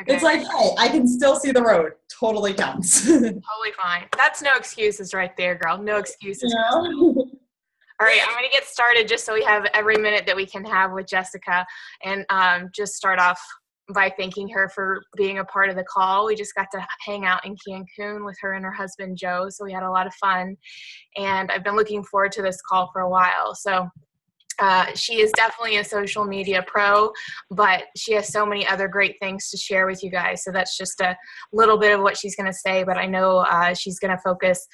It's like, hey, I can still see the road. Totally counts. Totally fine. That's no excuses right there, girl. No excuses. All right, I'm going to get started just so we have every minute that we can have with Jessica, and just start off by thanking her for being a part of the call. We just got to hang out in Cancun with her and her husband, Joe, so we had a lot of fun, and I've been looking forward to this call for a while. So she is definitely a social media pro, but she has so many other great things to share with you guys. So that's just a little bit of what she's going to say, but I know she's going to focus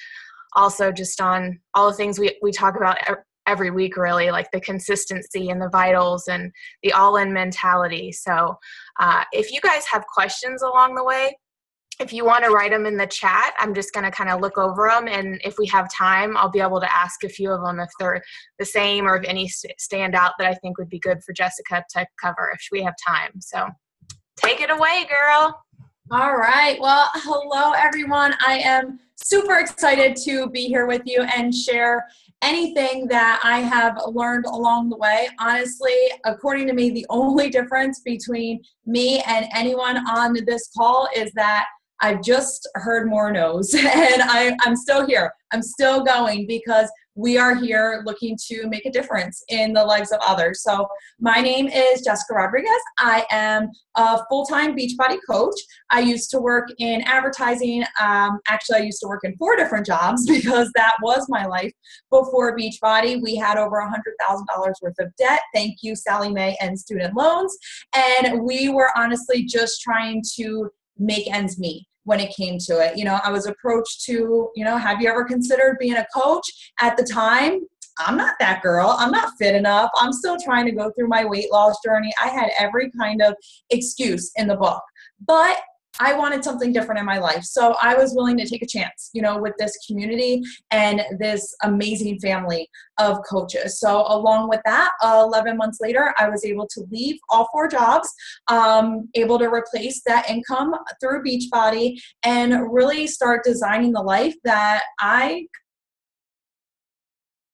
also just on all the things we talk about every week, really, like the consistency and the vitals and the all-in mentality. So if you guys have questions along the way, if you want to write them in the chat, I'm just going to kind of look over them. And if we have time, I'll be able to ask a few of them if they're the same or if any stand out that I think would be good for Jessica to cover if we have time. So take it away, girl. All right. Well, hello, everyone. I am super excited to be here with you and share anything that I have learned along the way. Honestly, according to me, the only difference between me and anyone on this call is that I've just heard more no's, and I'm still here. I'm still going because we are here looking to make a difference in the lives of others. So my name is Jessica Rodriquez. I am a full-time Beachbody coach. I used to work in advertising. Actually, I used to work in 4 different jobs because that was my life before Beachbody. We had over $100,000 worth of debt. Thank you, Sally Mae and student loans. And we were honestly just trying to make ends meet when it came to it. You know, I was approached to, have you ever considered being a coach? At the time, I'm not that girl. I'm not fit enough. I'm still trying to go through my weight loss journey. I had every kind of excuse in the book, but I wanted something different in my life. So I was willing to take a chance, with this community and this amazing family of coaches. So along with that, 11 months later, I was able to leave all 4 jobs, able to replace that income through Beachbody and really start designing the life that I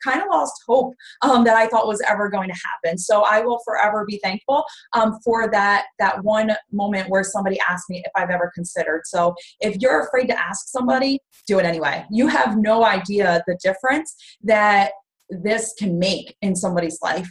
kind of lost hope that I thought was ever going to happen. So I will forever be thankful for that one moment where somebody asked me if I've ever considered. So if you're afraid to ask somebody, do it anyway. You have no idea the difference that this can make in somebody's life.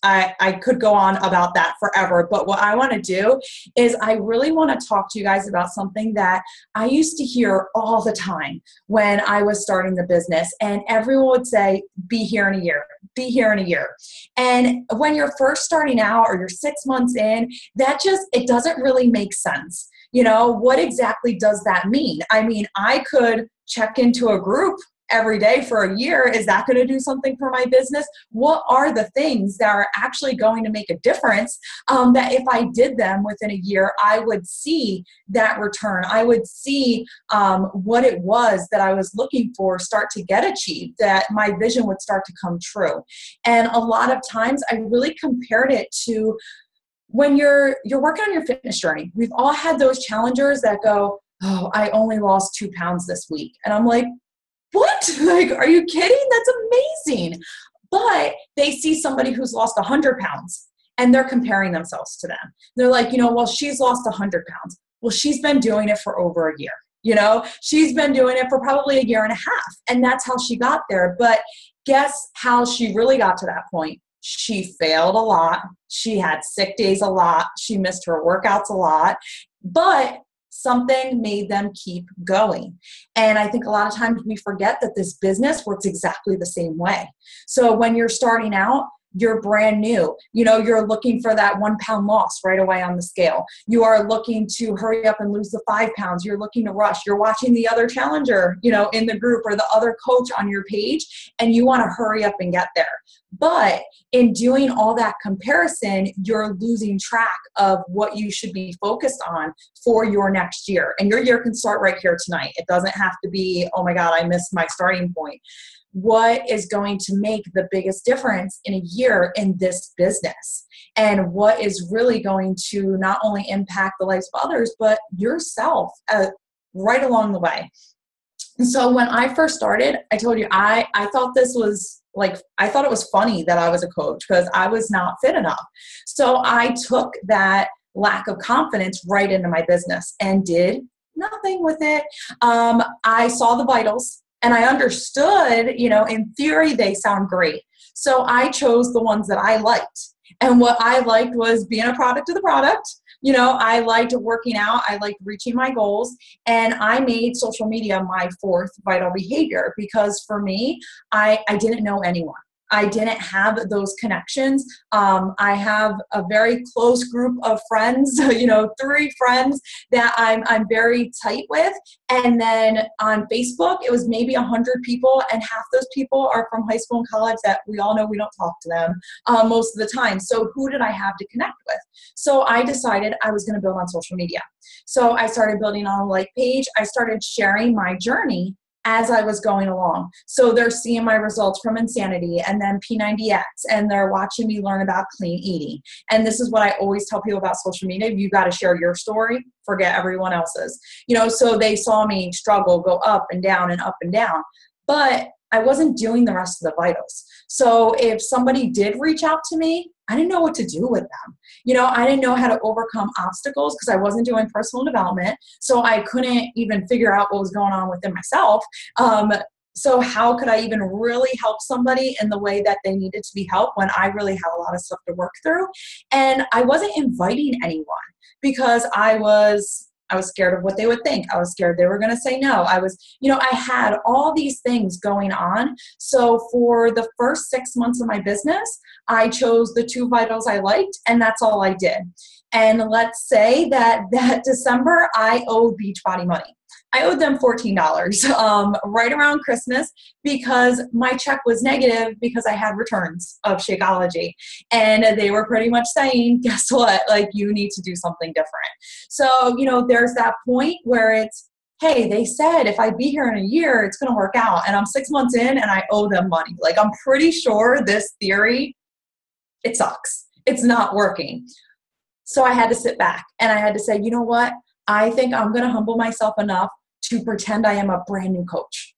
I could go on about that forever, but what I want to do is I really want to talk to you guys about something that I used to hear all the time when I was starting the business, and everyone would say, be here in a year, be here in a year. And when you're first starting out or you're 6 months in, it doesn't really make sense. What exactly does that mean? I mean, I could check into a group every day for a year. Is that going to do something for my business? What are the things that are actually going to make a difference that if I did them within a year, I would see that return? I would see what it was that I was looking for start to get achieved, that my vision would start to come true. And a lot of times I really compared it to when you're working on your fitness journey. We've all had those challengers that go, oh, I only lost 2 pounds this week. And I'm like, what? Like, are you kidding? That's amazing. But they see somebody who's lost 100 pounds and they're comparing themselves to them. They're like, well, she's lost 100 pounds. Well, she's been doing it for over a year. She's been doing it for probably a year and a half. And that's how she got there. But guess how she really got to that point? She failed a lot. She had sick days a lot. She missed her workouts a lot. But something made them keep going. And I think a lot of times we forget that this business works exactly the same way. So when you're starting out, you're brand new. You're looking for that 1 pound loss right away on the scale. You are looking to hurry up and lose the 5 pounds. You're looking to rush. You're watching the other challenger, in the group or the other coach on your page, and you want to hurry up and get there. But in doing all that comparison, you're losing track of what you should be focused on for your next year. And your year can start right here tonight. It doesn't have to be, oh my God, I missed my starting point. What is going to make the biggest difference in a year in this business? And what is really going to not only impact the lives of others, but yourself right along the way. And so when I first started, I told you, I thought this was I thought it was funny that I was a coach because I was not fit enough. So I took that lack of confidence right into my business and did nothing with it. I saw the vitals and I understood, in theory, they sound great. So I chose the ones that I liked. And what I liked was being a product of the product. I liked working out. I liked reaching my goals. And I made social media my fourth vital behavior because for me, I didn't know anyone. I didn't have those connections. I have a very close group of friends, 3 friends that I'm very tight with. And then on Facebook, it was maybe 100 people, and half those people are from high school and college that we all know we don't talk to them most of the time. So who did I have to connect with? So I decided I was going to build on social media. So I started building on a like page. I started sharing my journey as I was going along. So they're seeing my results from Insanity and then P90X, and they're watching me learn about clean eating. And this is what I always tell people about social media. You got to share your story, forget everyone else's. So they saw me struggle, go up and down and up and down. But I wasn't doing the rest of the vitals. So if somebody did reach out to me, I didn't know what to do with them. I didn't know how to overcome obstacles because I wasn't doing personal development. So I couldn't even figure out what was going on within myself. So how could I even really help somebody in the way that they needed to be helped when I really had a lot of stuff to work through? And I wasn't inviting anyone because I was scared of what they would think. I was scared they were going to say no. I had all these things going on. So for the first 6 months of my business, I chose the 2 vitals I liked, and that's all I did. And let's say that December, I owed Beachbody money. I owed them $14 right around Christmas because my check was negative because I had returns of Shakeology. And they were pretty much saying, guess what? You need to do something different. So, there's that point where it's, hey, they said if I be here in a year, it's going to work out. And I'm 6 months in and I owe them money. I'm pretty sure this theory, it sucks. It's not working. So I had to sit back and I had to say, you know what? I think I'm going to humble myself enough to pretend I am a brand new coach.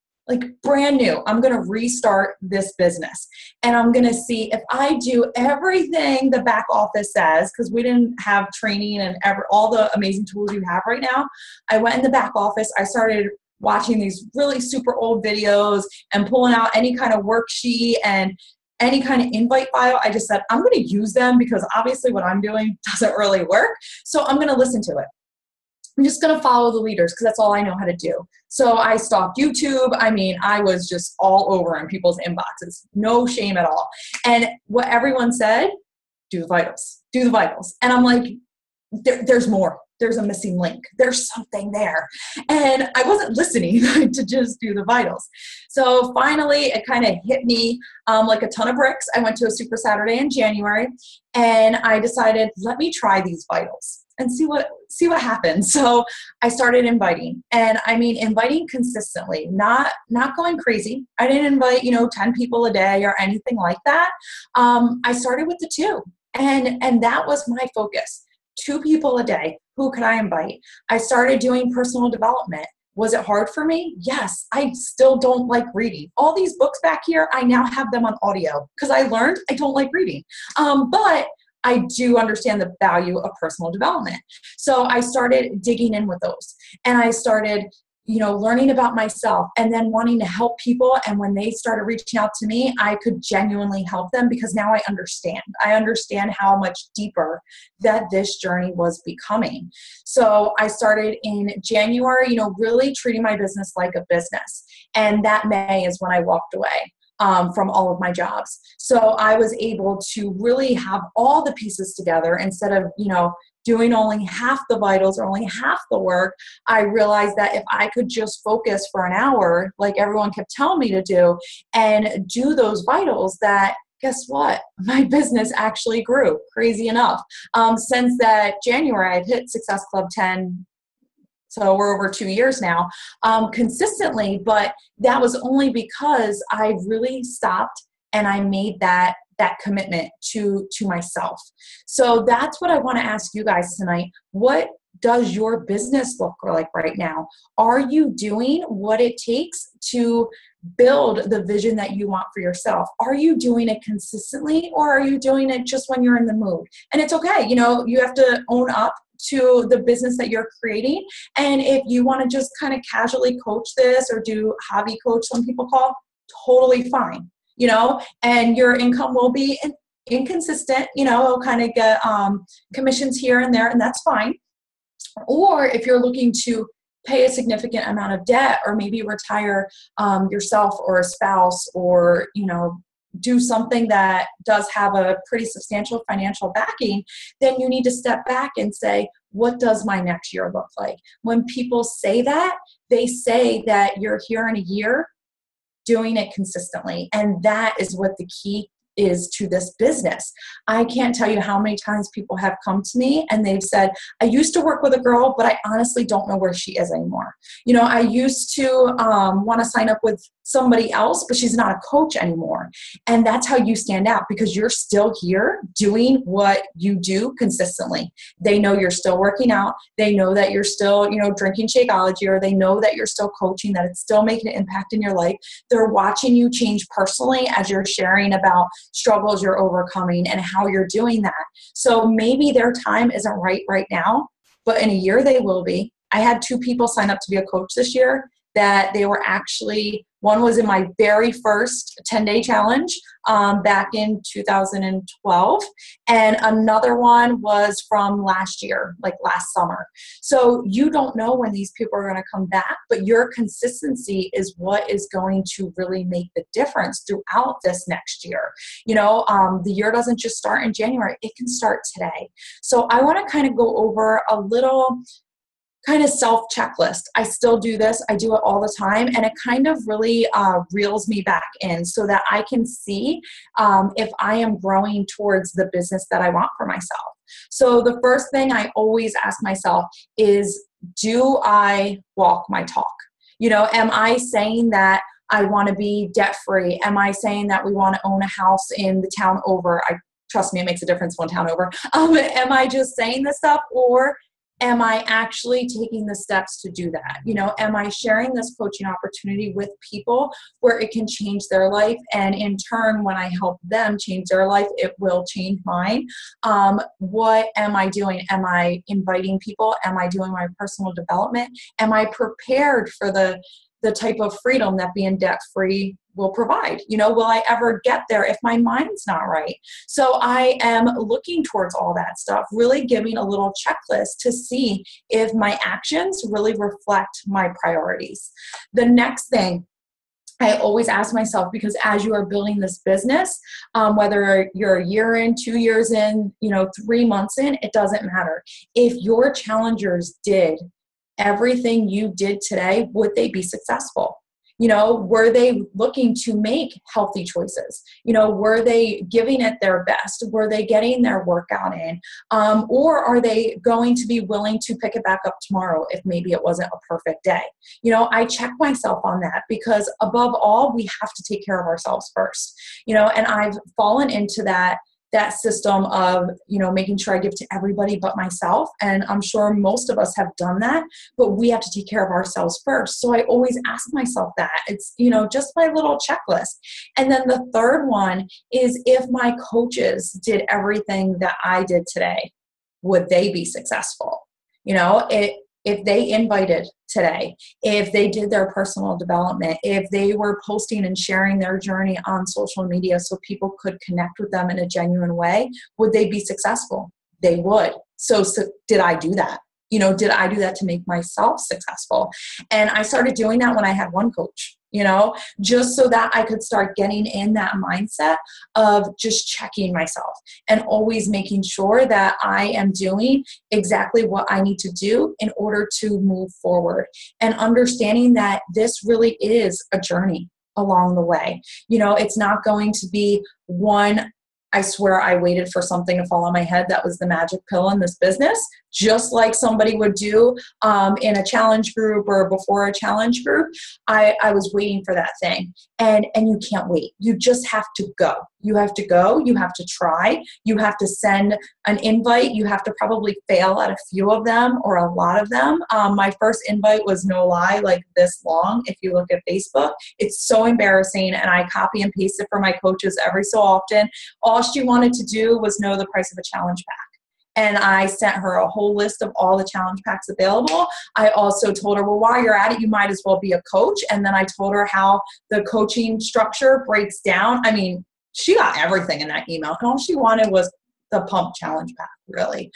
Brand new. I'm going to restart this business. And I'm going to see if I do everything the back office says, because we didn't have training and all the amazing tools you have right now. I went in the back office. I started watching these really super old videos and pulling out any kind of worksheet and any kind of invite file. I just said, I'm going to use them because obviously what I'm doing doesn't really work. So I'm going to listen to it. I'm just going to follow the leaders because that's all I know how to do. So I stalked YouTube. I was just all over in people's inboxes. No shame at all. And what everyone said, do the vitals. Do the vitals. And I'm like, there's more. There's a missing link. There's something there. And I wasn't listening to just do the vitals. So finally, it kind of hit me like a ton of bricks. I went to a Super Saturday in January, and I decided, let me try these vitals and see what happens. So I started inviting, and inviting consistently, not going crazy. I didn't invite, 10 people a day or anything like that. I started with the 2, and that was my focus. 2 people a day. Who could I invite? I started doing personal development. Was it hard for me? Yes. I still don't like reading. All these books back here, I now have them on audio because I learned I don't like reading. But I do understand the value of personal development. So I started digging in with those, and I started, learning about myself and then wanting to help people. And when they started reaching out to me, I could genuinely help them because now I understand. I understand how much deeper that this journey was becoming. So I started in January, really treating my business like a business. And that May is when I walked away from all of my jobs. So I was able to really have all the pieces together instead of, doing only half the vitals or only half the work. I realized that if I could just focus for an hour, like everyone kept telling me to do, and do those vitals, that guess what? My business actually grew, crazy enough. Since that January, I've hit Success Club 10. So we're over 2 years now, consistently, but that was only because I really stopped and I made that commitment to myself. So that's what I want to ask you guys tonight. What does your business look like right now? Are you doing what it takes to build the vision that you want for yourself? Are you doing it consistently, or are you doing it just when you're in the mood? And it's okay. You have to own up to the business that you're creating. And if you want to just kind of casually coach this or do hobby coach, some people call, totally fine, and your income will be inconsistent, it'll kind of get commissions here and there, and that's fine. Or if you're looking to pay a significant amount of debt, or maybe retire yourself or a spouse, or, do something that does have a pretty substantial financial backing, then you need to step back and say, what does my next year look like? When people say that, they say that you're here in a year doing it consistently. And that is what the key is to this business. I can't tell you how many times people have come to me and they've said, I used to work with a girl, but I honestly don't know where she is anymore. I used to want to sign up with somebody else, but she's not a coach anymore. And that's how you stand out, because you're still here doing what you do consistently. They know you're still working out. They know that you're still, drinking Shakeology, or they know that you're still coaching, that it's still making an impact in your life. They're watching you change personally as you're sharing about struggles you're overcoming and how you're doing that. So maybe their time isn't right now, but in a year they will be. I had 2 people sign up to be a coach this year that they were actually, one was in my very first 10-day challenge back in 2012, and another one was from last year, like last summer. So you don't know when these people are going to come back, but your consistency is what is going to really make the difference throughout this next year. The year doesn't just start in January, it can start today. So I want to kind of go over a little kind of self-checklist. I still do this. I do it all the time. And it kind of really reels me back in so that I can see if I am growing towards the business that I want for myself. So the first thing I always ask myself is, do I walk my talk? Am I saying that I want to be debt-free? Am I saying that we want to own a house in the town over? Trust me, it makes a difference one town over. Am I just saying this stuff, or am I actually taking the steps to do that? Am I sharing this coaching opportunity with people where it can change their life? And in turn, when I help them change their life, it will change mine. What am I doing? Am I inviting people? Am I doing my personal development? Am I prepared for the type of freedom that being debt-free will provide? Will I ever get there if my mind's not right? So I am looking towards all that stuff, really giving a little checklist to see if my actions really reflect my priorities. The next thing I always ask myself, because as you are building this business, whether you're a year in, 2 years in, 3 months in, it doesn't matter. If your challengers did everything you did today, would they be successful? Were they looking to make healthy choices? Were they giving it their best? Were they getting their workout in? Or are they going to be willing to pick it back up tomorrow if maybe it wasn't a perfect day? I check myself on that, because above all, we have to take care of ourselves first. And I've fallen into that system of, making sure I give to everybody but myself. And I'm sure most of us have done that, but we have to take care of ourselves first. So I always ask myself that. It's, just my little checklist. And then the third one is, if my coaches did everything that I did today, would they be successful? If they invited today, if they did their personal development, if they were posting and sharing their journey on social media so people could connect with them in a genuine way, would they be successful? They would. So did I do that? Did I do that to make myself successful? And I started doing that when I had one coach, just so that I could start getting in that mindset of just checking myself and always making sure that I am doing exactly what I need to do in order to move forward, and understanding that this really is a journey along the way. It's not going to be one, I swear I waited for something to fall on my head that was the magic pill in this business. just like somebody would do in a challenge group or before a challenge group. I was waiting for that thing. And you can't wait. You just have to go. You have to go. You have to try. You have to send an invite. You have to probably fail at a few of them or a lot of them. My first invite was, no lie, like this long. If you look at Facebook, it's so embarrassing. And I copy and paste it for my coaches every so often. All she wanted to do was know the price of a challenge pack. And I sent her a whole list of all the challenge packs available. I also told her, well, while you're at it, you might as well be a coach. And then I told her how the coaching structure breaks down. I mean, she got everything in that email. And all she wanted was the pump challenge pack, really.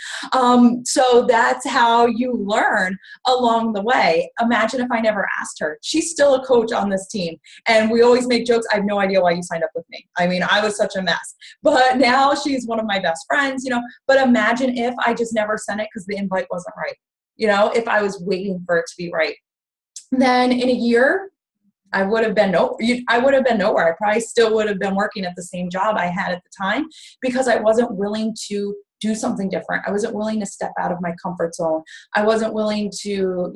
So that's how you learn along the way. Imagine if I never asked her. She's still a coach on this team. And we always make jokes. I have no idea why you signed up with me. I mean, I was such a mess. But now she's one of my best friends, But imagine if I just never sent it because the invite wasn't right. If I was waiting for it to be right. Then in a year, I would have been nowhere. I probably still would have been working at the same job I had at the time because I wasn't willing to do something different. I wasn't willing to step out of my comfort zone. I wasn't willing to,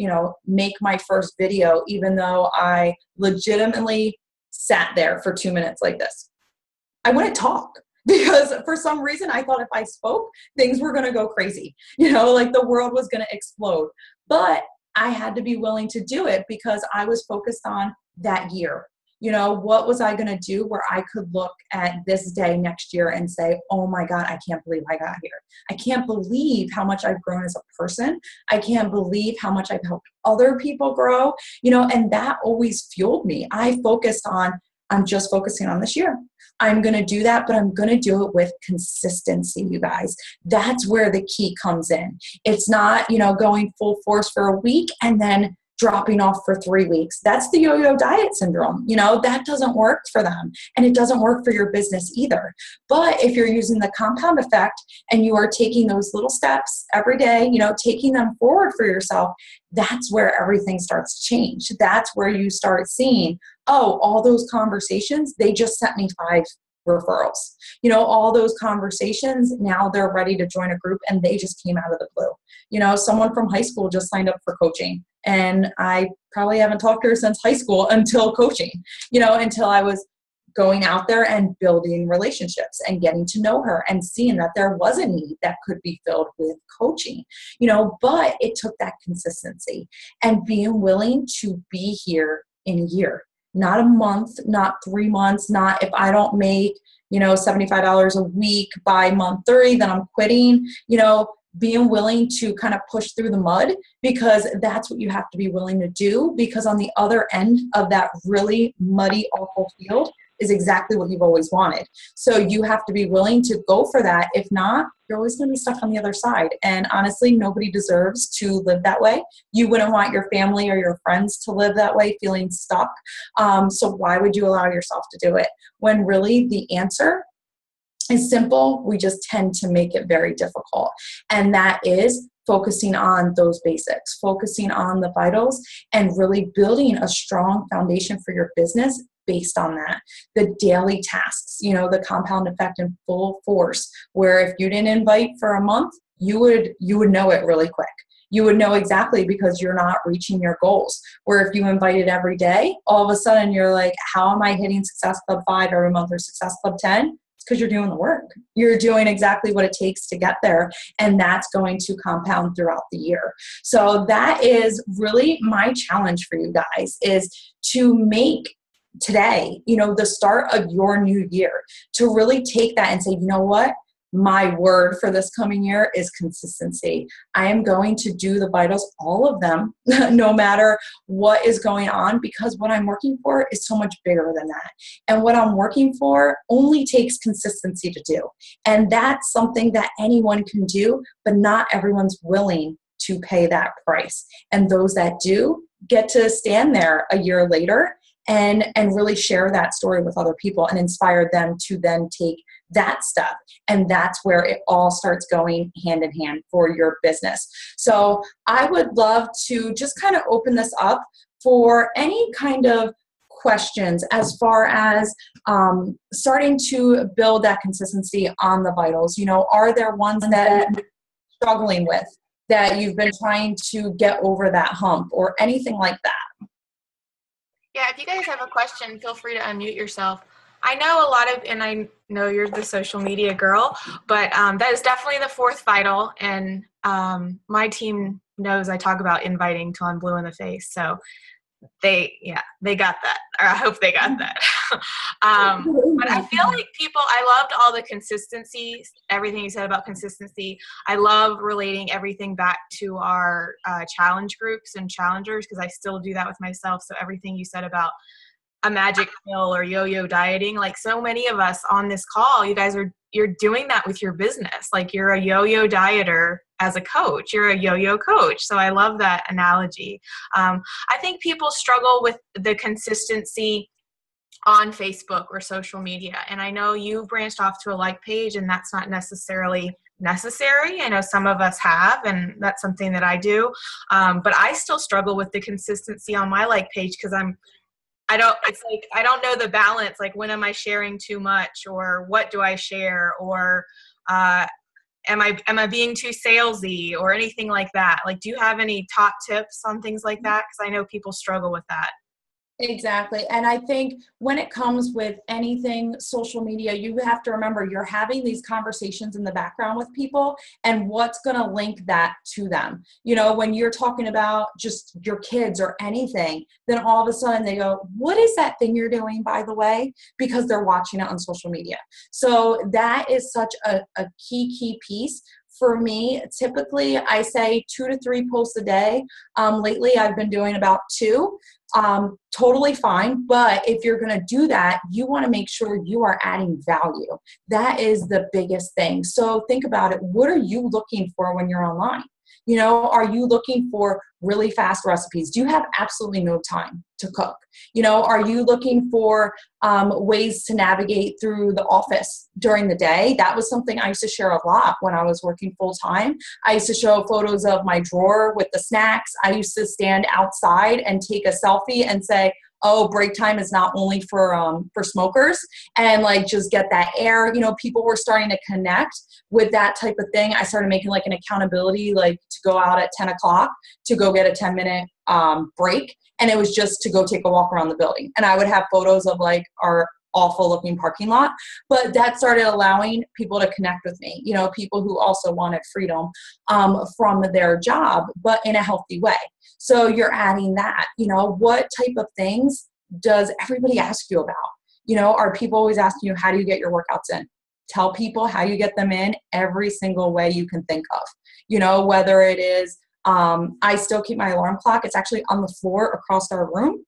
make my first video, even though I legitimately sat there for 2 minutes like this. I wouldn't talk because for some reason I thought if I spoke, things were going to go crazy, like the world was going to explode. But I had to be willing to do it because I was focused on that year. What was I going to do where I could look at this day next year and say, oh my God, I can't believe I got here. I can't believe how much I've grown as a person. I can't believe how much I've helped other people grow, and that always fueled me. I'm just focusing on this year. I'm going to do that, but I'm going to do it with consistency, you guys. That's where the key comes in. It's not, going full force for a week and then dropping off for 3 weeks. That's the yo-yo diet syndrome. That doesn't work for them. And it doesn't work for your business either. But if you're using the compound effect and you are taking those little steps every day, taking them forward for yourself, that's where everything starts to change. That's where you start seeing, oh, all those conversations, they just sent me 5 referrals. All those conversations, now they're ready to join a group and they just came out of the blue. Someone from high school just signed up for coaching and I probably haven't talked to her since high school until coaching, until I was going out there and building relationships and getting to know her and seeing that there was a need that could be filled with coaching, but it took that consistency and being willing to be here in a year. Not a month, not 3 months, not if I don't make, $75 a week by month 30, then I'm quitting, being willing to kind of push through the mud because that's what you have to be willing to do because on the other end of that really muddy, awful field is exactly what you've always wanted. So you have to be willing to go for that. If not, you're always going to be stuck on the other side. And honestly, nobody deserves to live that way. You wouldn't want your family or your friends to live that way, feeling stuck. So why would you allow yourself to do it when really the answer is simple? We just tend to make it very difficult. And that is focusing on those basics, focusing on the vitals, and really building a strong foundation for your business based on that. The daily tasks, the compound effect in full force, where if you didn't invite for a month, you would know it really quick. You would know exactly because you're not reaching your goals. Where if you invited every day, all of a sudden you're like, how am I hitting Success Club 5 every month or Success Club 10? It's because you're doing the work. You're doing exactly what it takes to get there. And that's going to compound throughout the year. So that is really my challenge for you guys, is to make today, the start of your new year, to really take that and say, you know what? My word for this coming year is consistency. I am going to do the vitals, all of them, no matter what is going on, because what I'm working for is so much bigger than that. And what I'm working for only takes consistency to do. And that's something that anyone can do, but not everyone's willing to pay that price. And those that do get to stand there a year later and really share that story with other people and inspire them to then take that step. And that's where it all starts going hand in hand for your business. So I would love to just kind of open this up for any kind of questions as far as starting to build that consistency on the vitals. Are there ones that you're struggling with? that you've been trying to get over that hump or anything like that. Yeah, if you guys have a question, feel free to unmute yourself. I know a lot of, and I know you're the social media girl, but that is definitely the fourth vital. And my team knows I talk about inviting till I'm blue in the face. So they got that, or I hope they got that. But I feel like I loved all the consistency, everything you said about consistency. I love relating everything back to our challenge groups and challengers, because I still do that with myself. So everything you said about a magic pill or yo-yo dieting, like so many of us on this call, you're doing that with your business. Like you're a yo-yo dieter as a coach, you're a yo-yo coach. So I love that analogy. I think people struggle with the consistency on Facebook or social media. And I know you branched off to a like page, and that's not necessarily necessary. I know some of us have, and that's something that I do. But I still struggle with the consistency on my like page, because I don't know the balance. Like, when am I sharing too much, or what do I share, or am I being too salesy or anything like that? Like, do you have any top tips on things like that? Because I know people struggle with that. Exactly. And I think when it comes with anything social media, you have to remember you're having these conversations in the background with people, and what's going to link that to them. You know, when you're talking about just your kids or anything, then all of a sudden they go, what is that thing you're doing, by the way? Because they're watching it on social media. So that is such a key piece. For me, typically I say 2 to 3 posts a day. Lately I've been doing about 2. Totally fine. But if you're going to do that, you want to make sure you are adding value. That is the biggest thing. So think about it. What are you looking for when you're online? You know, are you looking for really fast recipes? Do you have absolutely no time to cook? You know, are you looking for ways to navigate through the office during the day? That was something I used to share a lot when I was working full time. I used to show photos of my drawer with the snacks. I used to stand outside and take a selfie and say, oh, break time is not only for smokers, and like just get that air. You know, people were starting to connect with that type of thing. I started making like an accountability, like to go out at 10 o'clock to go get a 10-minute break. And it was just to go take a walk around the building. And I would have photos of like our awful looking parking lot, but that started allowing people to connect with me, you know, people who also wanted freedom from their job, but in a healthy way. So you're adding that, you know, what type of things does everybody ask you about? You know, are people always asking you, how do you get your workouts in? Tell people how you get them in every single way you can think of, you know, whether it is I still keep my alarm clock. It's actually on the floor across our room,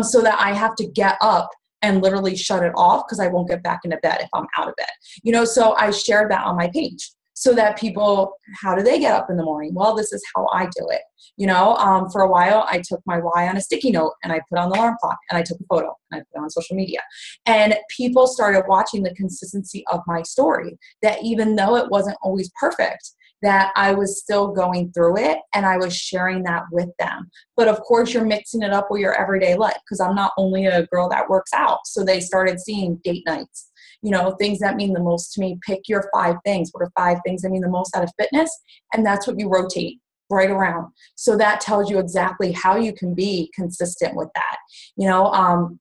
so that I have to get up and literally shut it off because I won't get back into bed if I'm out of bed. You know, so I shared that on my page so that people, how do they get up in the morning? Well, this is how I do it. You know, for a while, I took my why on a sticky note and I put on the alarm clock and I took a photo and I put it on social media. And people started watching the consistency of my story, that even though it wasn't always perfect, that I was still going through it and I was sharing that with them. But of course, you're mixing it up with your everyday life, because I'm not only a girl that works out. So they started seeing date nights, you know, things that mean the most to me. Pick your 5 things. What are 5 things that mean the most out of fitness? And that's what you rotate right around. So that tells you exactly how you can be consistent with that. You know,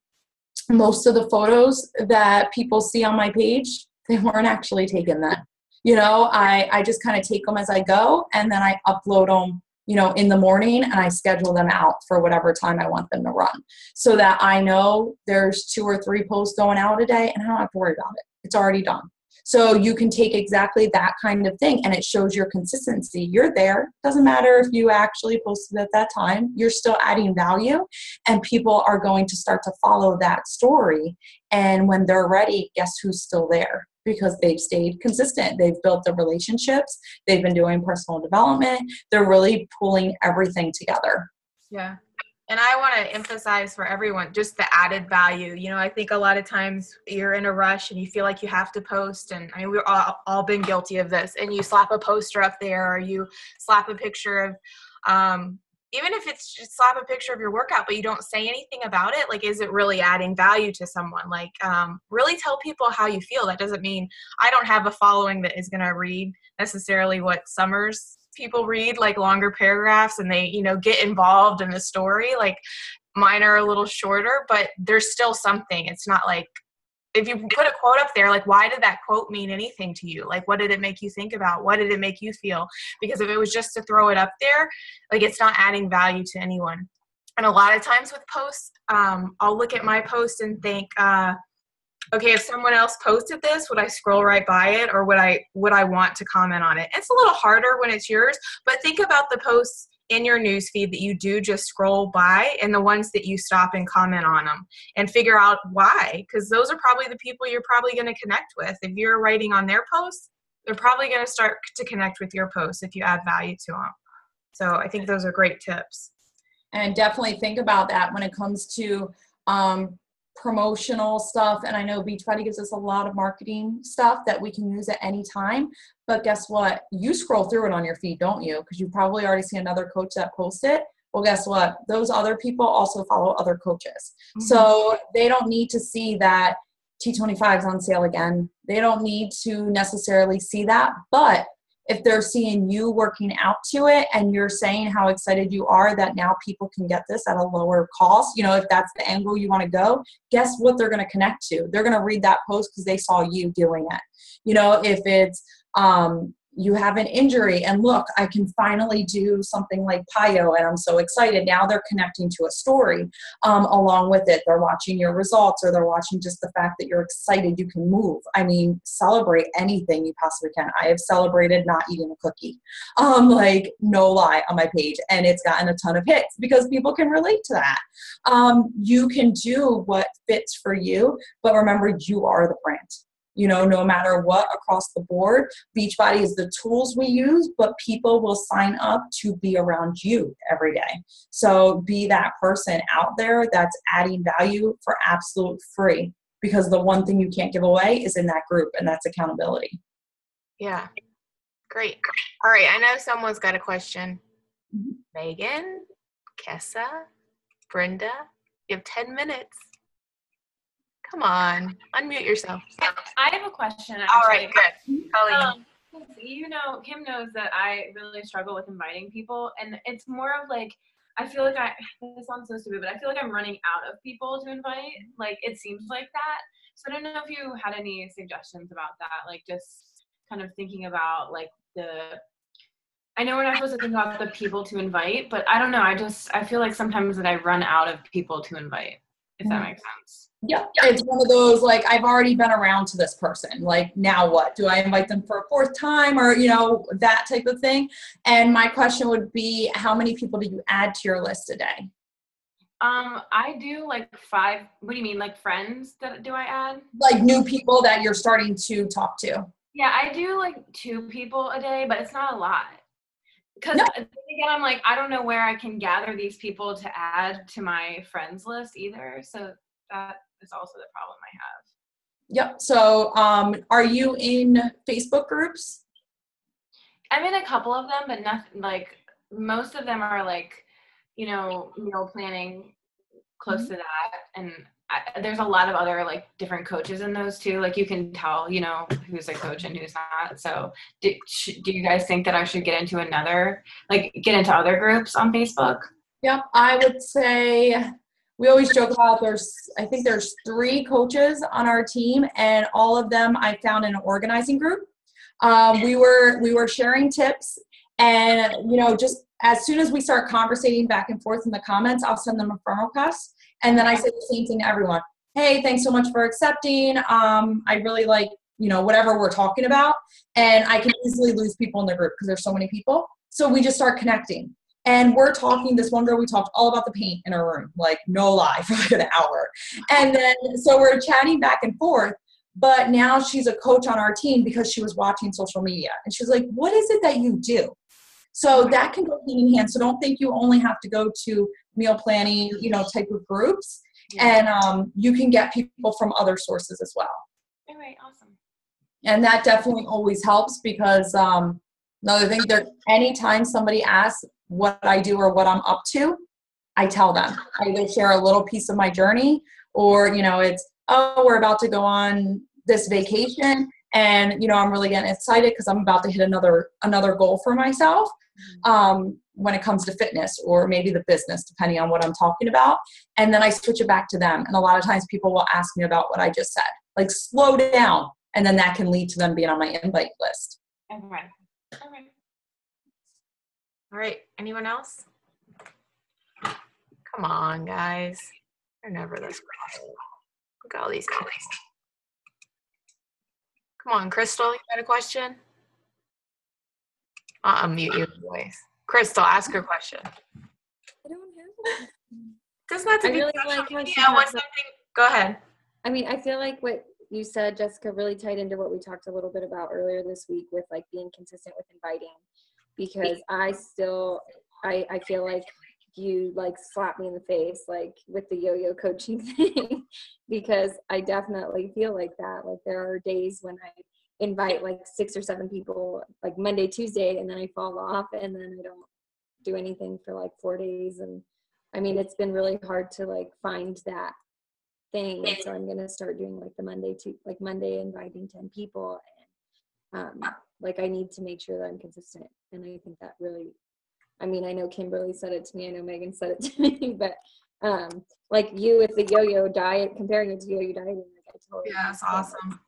most of the photos that people see on my page, they weren't actually taken then. You know, I just kind of take them as I go, and then I upload them, you know, in the morning, and I schedule them out for whatever time I want them to run, so that I know there's 2 or 3 posts going out a day and I don't have to worry about it. It's already done. So you can take exactly that kind of thing, and it shows your consistency. You're there. Doesn't matter if you actually posted at that time. You're still adding value, and people are going to start to follow that story. And when they're ready, guess who's still there? Because they've stayed consistent. They've built the relationships. They've been doing personal development. They're really pulling everything together. Yeah. And I want to emphasize for everyone just the added value. You know, I think a lot of times you're in a rush and you feel like you have to post. And I mean, we've all been guilty of this. And you slap a poster up there, or you slap a picture of, even if it's just slap a picture of your workout, but you don't say anything about it. Like, is it really adding value to someone? Like, really tell people how you feel. That doesn't mean I don't have a following that is going to read necessarily what Summer's people read like longer paragraphs and they, get involved in the story. Like mine are a little shorter, but there's still something. It's not like, if you put a quote up there, like, why did that quote mean anything to you? Like, what did it make you think about? What did it make you feel? Because if it was just to throw it up there, like, it's not adding value to anyone. And a lot of times with posts, I'll look at my post and think, okay, if someone else posted this, would I scroll right by it, or would I want to comment on it? It's a little harder when it's yours, but think about the posts in your newsfeed that you do just scroll by and the ones that you stop and comment on them, and figure out why, because those are probably the people you're probably going to connect with. If you're writing on their posts, they're probably going to start to connect with your posts if you add value to them. So I think those are great tips. And definitely think about that when it comes to promotional stuff. And I know Beachbody gives us a lot of marketing stuff that we can use at any time. But guess what? You scroll through it on your feed, don't you? Because you probably already see another coach that posts it. Well, guess what? Those other people also follow other coaches. Mm-hmm. So they don't need to see that T25 is on sale again. They don't need to necessarily see that. But if they're seeing you working out to it and you're saying how excited you are that now people can get this at a lower cost, if that's the angle you want to go, guess what they're going to connect to? They're going to read that post because they saw you doing it. If it's you have an injury and look, I can finally do something like PIO and I'm so excited. Now they're connecting to a story along with it. They're watching your results, or they're watching just the fact that you're excited you can move. I mean, celebrate anything you possibly can. I have celebrated not eating a cookie, no lie, on my page, and it's gotten a ton of hits because people can relate to that. You can do what fits for you, but remember, you are the brand. No matter what, across the board, Beachbody is the tools we use, but people will sign up to be around you every day. So be that person out there that's adding value for absolute free, because the one thing you can't give away is in that group, and that's accountability. Yeah. Great. All right. I know someone's got a question. Mm-hmm. Megan, Kessa, Brenda, you have 10 minutes. Come on, unmute yourself. I have a question. Actually. All right, good. Kim knows that I really struggle with inviting people, and it's more of like, I feel like this sounds so stupid, but I feel like I'm running out of people to invite. Like, it seems like that. So I don't know if you had any suggestions about that, like just kind of thinking about like I know we're not supposed to think about the people to invite, but I don't know. I feel like sometimes that I run out of people to invite, if that makes sense. Yeah, it's one of those, like, I've already been around to this person. Like, now what? Do I invite them for a fourth time, or, that type of thing? And my question would be, how many people do you add to your list a day? I do like 5. What do you mean, like friends that do I add? Like new people that you're starting to talk to. Yeah, I do like 2 people a day, but it's not a lot. Because again, I'm like, I don't know where I can gather these people to add to my friends list either. So that is also the problem I have. Yep. So are you in Facebook groups? I'm in a couple of them, but nothing, like most of them are like, meal planning close to that. And there's a lot of other like different coaches in those too. Like you can tell, who's a coach and who's not. So do you guys think that I should get into other groups on Facebook? Yep. I would say, we always joke about there's 3 coaches on our team, and all of them I found in an organizing group. We were sharing tips, and just as soon as we start conversating back and forth in the comments, I'll send them a friend request, and then I say the same thing to everyone. Hey, thanks so much for accepting. I really like whatever we're talking about, and I can easily lose people in the group because there's so many people. So we just start connecting. And we're talking, this one girl, we talked all about the paint in her room, like no lie, for like an hour. And then, so we're chatting back and forth, but now she's a coach on our team because she was watching social media. And she's like, what is it that you do? So that can go hand in hand. So don't think you only have to go to meal planning, type of groups. Yeah. And you can get people from other sources as well. All right, awesome. And that definitely always helps because another thing, anytime somebody asks what I do or what I'm up to, I tell them. I either share a little piece of my journey, or it's, we're about to go on this vacation, and I'm really getting excited because I'm about to hit another goal for myself. when it comes to fitness or maybe the business, depending on what I'm talking about. And then I switch it back to them. And a lot of times people will ask me about what I just said, like slow down. And then that can lead to them being on my invite list. Okay. Okay. All right. Anyone else? Come on, guys. They're never this quiet. Look at all these kids. Come on, Crystal, you got a question? I'll unmute your voice. Crystal, ask your question. I don't have one. Doesn't have to I be really social like how media. she What's talks something? Go ahead. I mean, I feel like what you said, Jessica, really tied into what we talked a little bit about earlier this week with like being consistent with inviting, because I feel like you like slap me in the face like with the yo-yo coaching thing because I definitely feel like that. Like there are days when I invite like 6 or 7 people like Monday, Tuesday, and then I fall off and then I don't do anything for like 4 days. And I mean, it's been really hard to like find that thing. So I'm going to start doing like the Monday inviting 10 people. And like I need to make sure that I'm consistent. And I think that really, I mean, I know Kimberly said it to me. I know Megan said it to me, but like you with the yo-yo diet, comparing it to yo-yo dieting, like I totally. Yeah, that's awesome.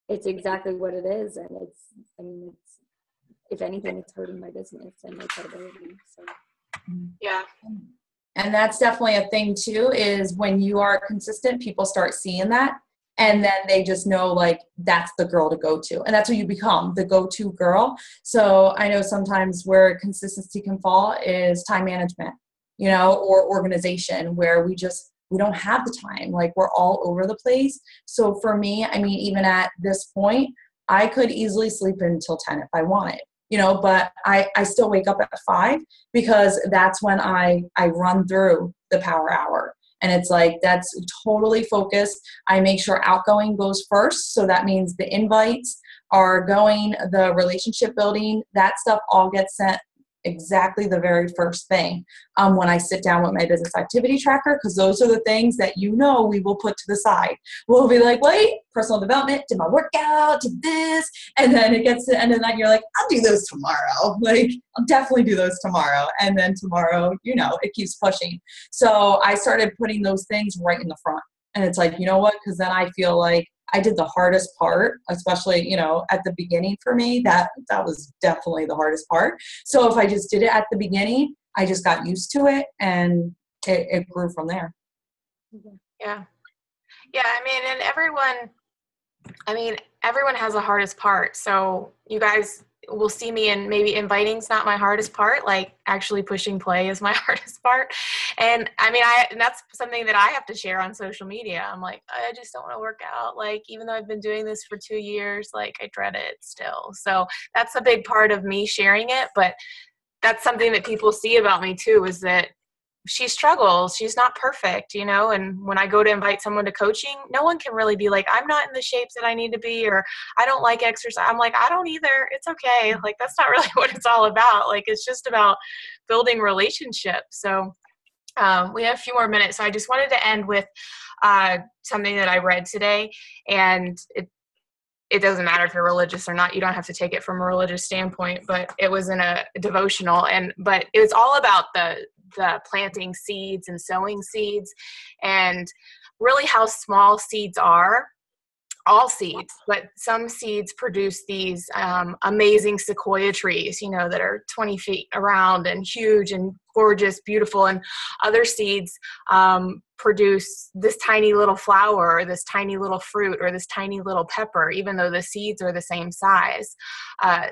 It's exactly what it is. And it's, if anything, it's hurting my business and my credibility. So. Yeah. And that's definitely a thing too, is when you are consistent, people start seeing that. And then they just know like that's the girl to go to. And that's what you become, the go-to girl. So I know sometimes where consistency can fall is time management, you know, or organization where we don't have the time. Like we're all over the place. So for me, I mean, even at this point, I could easily sleep until 10 if I wanted. You know, but I still wake up at 5 because that's when I run through the power hour. And it's like, that's totally focused. I make sure outgoing goes first. So that means the invites are going, the relationship building, that stuff all gets sent exactly the very first thing when I sit down with my business activity tracker, because those are the things that we will put to the side. We'll be like, wait, personal development, did my workout, did this, and then it gets to the end of the night, you're like, I'll do those tomorrow. Like, I'll definitely do those tomorrow. And then tomorrow, you know, it keeps pushing. So I started putting those things right in the front. And it's like, you know what? Because then I feel like I did the hardest part, especially, you know, at the beginning for me, that was definitely the hardest part. So if I just did it at the beginning, I just got used to it and it grew from there. Yeah. Yeah. I mean, everyone has the hardest part. So you guys will see me, and maybe inviting's not my hardest part. Like actually pushing play is my hardest part. And I mean, that's something that I have to share on social media. I'm like, I just don't want to work out. Like, even though I've been doing this for 2 years, like I dread it still. So that's a big part of me sharing it. But that's something that people see about me too, is that she struggles. She's not perfect, you know, and when I go to invite someone to coaching, no one can really be like, I'm not in the shapes that I need to be, or I don't like exercise. I'm like, I don't either. It's okay. Like, that's not really what it's all about. Like, it's just about building relationships. So we have a few more minutes. So I just wanted to end with something that I read today, and it doesn't matter if you're religious or not. You don't have to take it from a religious standpoint, but it was in a devotional, but it was all about the planting seeds and sowing seeds, and really how small seeds are. All seeds, but some seeds produce these amazing sequoia trees, you know, that are 20 feet around and huge and gorgeous, beautiful. And other seeds produce this tiny little flower or this tiny little fruit or this tiny little pepper, even though the seeds are the same size.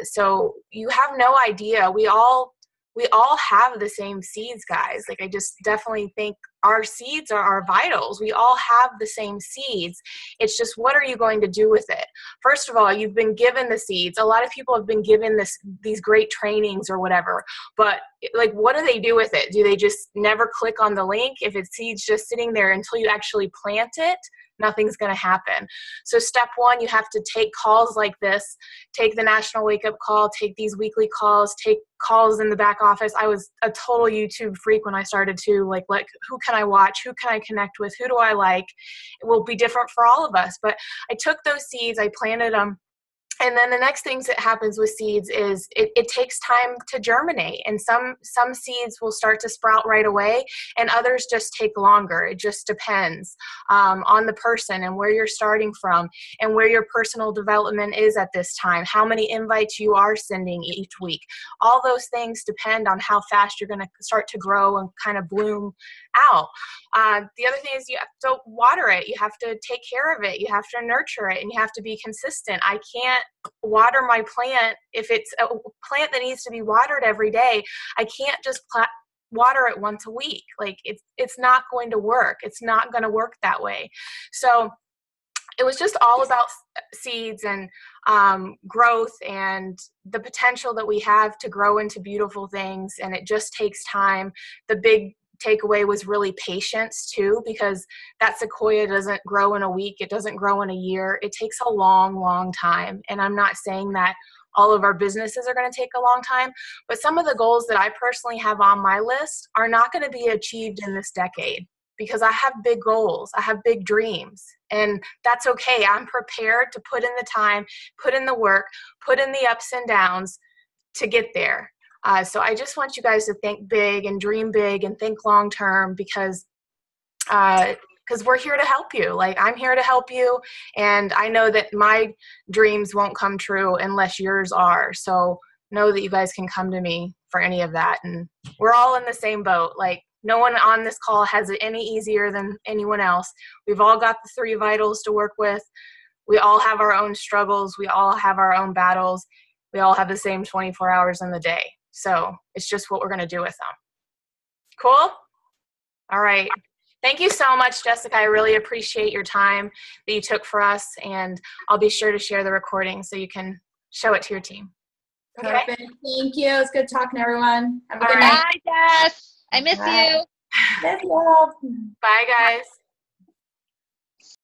So you have no idea. We all have the same seeds, guys. Like, I just definitely think our seeds are our vitals. We all have the same seeds. It's just, what are you going to do with it? First of all, you've been given the seeds. A lot of people have been given these great trainings or whatever, but like, what do they do with it? Do they just never click on the link? If it's seeds just sitting there until you actually plant it, nothing's going to happen. So step one, you have to take calls like this, take the National Wake Up Call, take these weekly calls, take calls in the back office. I was a total YouTube freak when I started to like, who can I watch? Who can I connect with? Who do I like? It will be different for all of us. But I took those seeds, I planted them, And then the next things that happens with seeds is it takes time to germinate, and some seeds will start to sprout right away, and others just take longer. It just depends on the person and where you're starting from and where your personal development is at this time, how many invites you are sending each week. All those things depend on how fast you're going to start to grow and kind of bloom out. The other thing is you have to water it. You have to take care of it. You have to nurture it, and you have to be consistent. I can't water my plant if it's a plant that needs to be watered every day. I can't just water it once a week. Like it's not going to work. It's not going to work that way. So it was just all about seeds and growth and the potential that we have to grow into beautiful things. And it just takes time. The big takeaway was really patience too, because that sequoia doesn't grow in a week. It doesn't grow in a year. It takes a long, long time. And I'm not saying that all of our businesses are going to take a long time, but some of the goals that I personally have on my list are not going to be achieved in this decade because I have big goals. I have big dreams, and that's okay. I'm prepared to put in the time, put in the work, put in the ups and downs to get there. So I just want you guys to think big and dream big and think long term, because we're here to help you. Like, I'm here to help you, and I know that my dreams won't come true unless yours are. So know that you guys can come to me for any of that, and we're all in the same boat. Like, no one on this call has it any easier than anyone else. We've all got the 3 vitals to work with. We all have our own struggles. We all have our own battles. We all have the same 24 hours in the day. So it's just what we're going to do with them. Cool? All right. Thank you so much, Jessica. I really appreciate your time that you took for us, and I'll be sure to share the recording so you can show it to your team. Okay? Perfect. Thank you. It's good talking to everyone. Have a good night. Bye, Jess. I miss you. Miss you. Bye, guys.